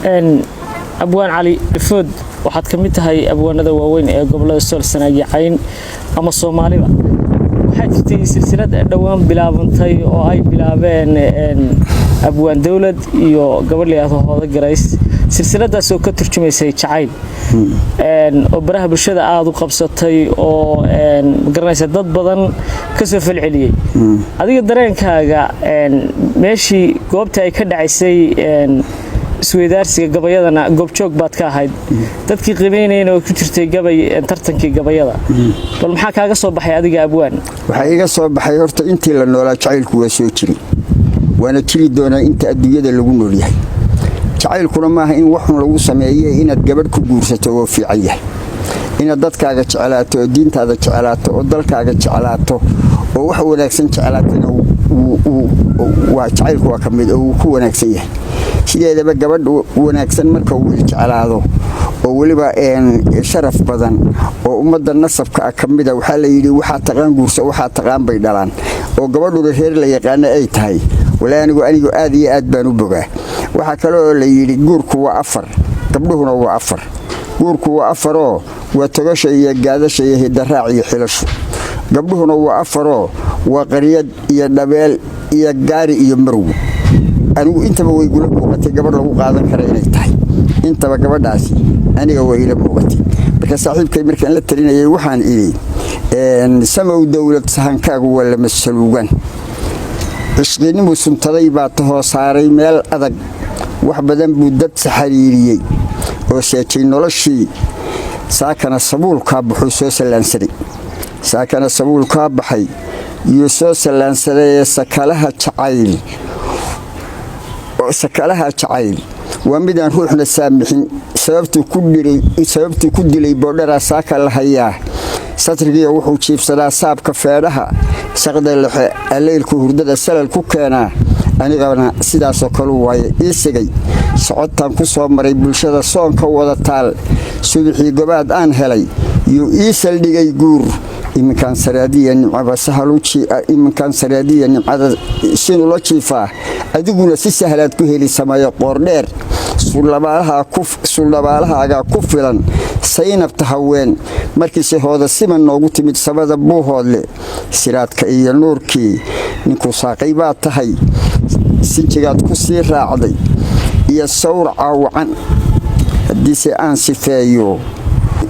abwaan cali food waxaad ka mid tahay abwaanada waaweyn ee gobolada Sool Sanaag iyo Cayn ama Soomaaliba waxaa jirtay silsilad dhawaan bilaabantay oo ay bilaabeen abwaan dawlad iyo gobolaha hooda garays silsiladaas oo ka turjumaysay jacayl oo baraha bulshada aad u qabsatay oo garanaysa dad badan ka soo falceliyay adiga dareenkaaga meeshii goobta ay ka dhacaysay isweydaarsiga gabayadana goobjoog baad ka ahayd dadkii qiimeynayna oo ku jirtay gabay tartankii gabayada bal maxaa kaaga soo baxay adiga abwaan waxa iga soo baxay horta intii la noolaa jacaylku waa soo jiray waana jiri doonaa inta adduunyada lagu nool yahay jacaylkuna maaha in wax lagu sameeyo inaad gabadh ku guursato oo fiican yahay inaad dadkaaga jeclaato oo diintaada jeclaato oo dalkaaga jeclaato oo wax wanaagsan jeclaatana waa jacaylku waa kamid oo ku wanaagsan yahay sideedaba gabadh wanaagsan marka uu jeclaado oo waliba sharaf badan oo ummadda nasabka kamida waxa la yiri waxa taqaan guurso waxa taqaan bay dhalaan oo gabadhu reer la yaqaan ay tahay walaanigu aad iyo aad baan u bogaa waxa kale oo la yiri guurku waa afar gabdhuhuna waa afar guurku waa afar oo waa tagasho iyo gaadasho iyo hidaraac iyo xilasho gabdhuhuna waa afar oo waa qariyad iyo dhabeel iyo gaari iyo marwo anigu intaba way gula muuqatay gabadh lagu qaadan kara inay tahay intaba gabadhaasi aniga way ila muuqatay marka saaxiibkay markaan la talinayay waxaan iri samow dawlad sahankaagu waa la masaluugan isqiinimu suntaday baa tahoo saaray meel adag wax badan buu dad saxariiriyay oo sheekay noloshii saakana sabuulka buxuu soo salaansaday saakana sabuulka baxay iyo soo salaansaday sakalaha jacayl waa midaan ruuxna saamixin sababtu ku dilay boodhara saaka la hayaa satrigiiyo wuxuu jiibsadaa saabka feedhaha saqda lexe aleylku hurdada salal ku keenaa anigana sidaasoo kale waaye ii sigay socodtaan ku soo maray bulshada soonka wada taal subaxii gobaad aan helay iyo ii saldhigay guur iminkaan saraadiya nimcada sinula jiifaa adiguna si sahlaad ku heli sameeyo qoordheer suldhabaalahaaga ku filan saynabta haween markiise hooda siman noogu timid samada buuhoodle siraadka iyo nuurkii ninkuu saaqay baa tahay sinjigaad ku sii raacday iyo sawr caawacan haddiise aan sifeeyo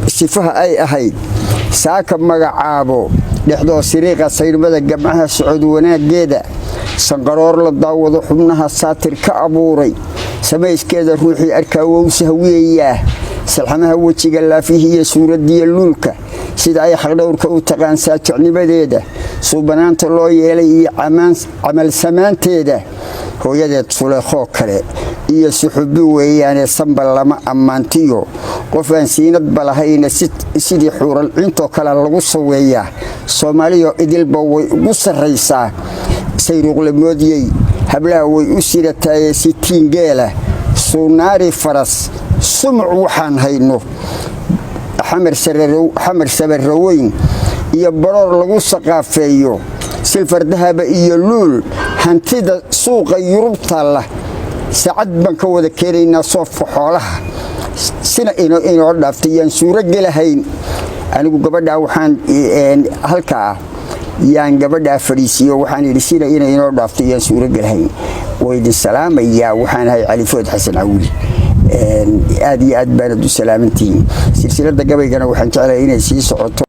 sifaha ay ahayd saaka magacaabo dhexdoo siriiqa sayrmada gamcaha socod wanaageeda sanqaroor la daawado xubnaha saatir ka abuuray samayskeeda ruuxii arkaa wowsa hawiyayaa salxamaha wejiga laafihii iyo suuradiya luulka sida ay xaqdhowrka u taqaan saajicnimadeeda suubanaanta loo yeelay iyo camal samaanteeda hooyadeed suleekhoo kale iyo suxubi weeyaane sambal lama ammaantiyo qofaan siinadba lahayna sidii xuural cintoo kale lagu saweeyaa soomaaliyo idilba way ugu sarraysaa sayruuqlamoodiyey hablaha way u sirataaye sitiin geela suunaari faras sumuc waxaan hayno xamar sabarraweyn iyo baroor lagu saqaafeeyo silfar dahaba iyo luul hantida suuqa yurubtaalla saacad baan ka wada keenaynaa soofka xoolaha sina inoo dhaaftay yaan suuro gelahayn anigu gabadhaa waxaan halkaa yaan gabadhaa fadhiisiyo waxaan idhi sina inoo dhaaftay yaan suuro gelahayn waydin salaamayaa waxaan ahay cali food xasan cawli aad iyo aad baanad u salaamantihiin silsilada gabaygana waxaan jeclahay inay sii socoto